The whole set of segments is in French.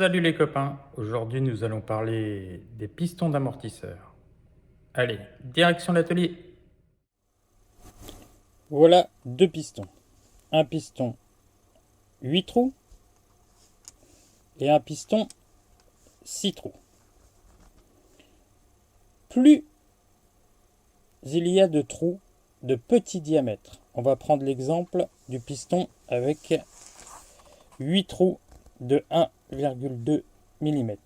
Salut les copains, aujourd'hui nous allons parler des pistons d'amortisseur. Allez, direction l'atelier. Voilà deux pistons. Un piston 8 trous et un piston 6 trous. Plus il y a de trous de petit diamètre, on va prendre l'exemple du piston avec 8 trous de 1,2 mm.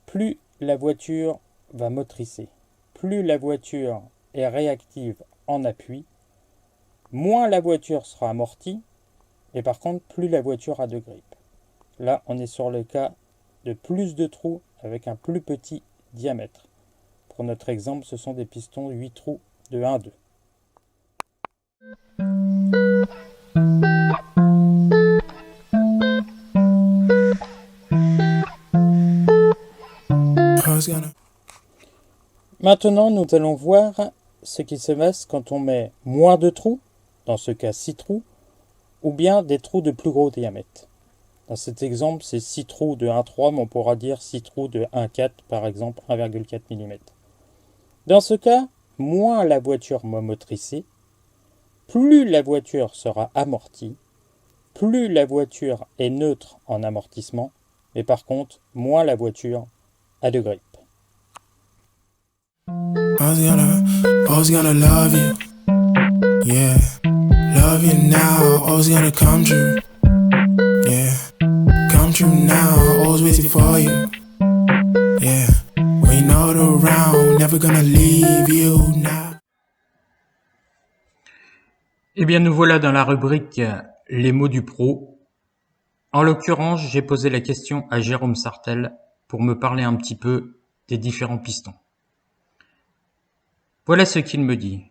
Plus la voiture va motricer, plus la voiture est réactive en appui, moins la voiture sera amortie, et par contre, plus la voiture a de grippe. Là, on est sur le cas de plus de trous avec un plus petit diamètre. Pour notre exemple, ce sont des pistons 8 trous de 1,2. Maintenant, nous allons voir ce qui se passe quand on met moins de trous, dans ce cas 6 trous, ou bien des trous de plus gros diamètre. Dans cet exemple, c'est 6 trous de 1,3, mais on pourra dire 6 trous de 1,4, par exemple 1,4 mm. Dans ce cas, moins la voiture va motricer, plus la voiture sera amortie, plus la voiture est neutre en amortissement, mais par contre, moins la voiture a de grippe. Always gonna love you, yeah. Love you now, always gonna come true, yeah. Come true now, always waiting for you, yeah. When you're not around, never gonna leave you now. Eh bien nous voilà dans la rubrique les mots du pro. En l'occurrence, j'ai posé la question à Jérôme Sartel pour me parler un petit peu des différents pistons. Voilà ce qu'il me dit.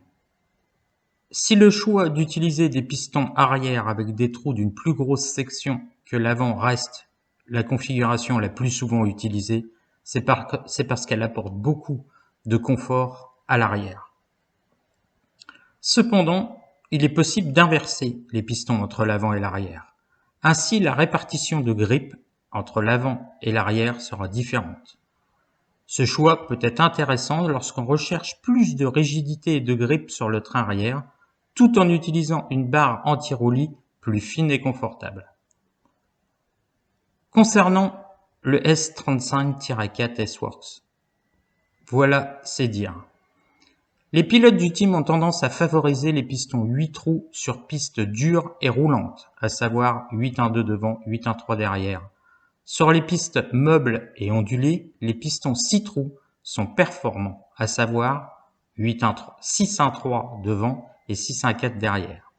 Si le choix d'utiliser des pistons arrière avec des trous d'une plus grosse section que l'avant reste la configuration la plus souvent utilisée, c'est parce qu'elle apporte beaucoup de confort à l'arrière. Cependant, il est possible d'inverser les pistons entre l'avant et l'arrière. Ainsi, la répartition de grippe entre l'avant et l'arrière sera différente. Ce choix peut être intéressant lorsqu'on recherche plus de rigidité et de grippe sur le train arrière, tout en utilisant une barre anti-roulis plus fine et confortable. Concernant le S35-4 S-Works, voilà, c'est dire. Les pilotes du team ont tendance à favoriser les pistons 8 trous sur pistes dures et roulantes, à savoir 8-1-2 devant, 8-1-3 derrière. Sur les pistes meubles et ondulées, les pistons 6 trous sont performants, à savoir 6-1-3 devant et 6-1-4 derrière.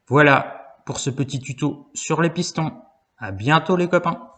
Voilà pour ce petit tuto sur les pistons. À bientôt les copains!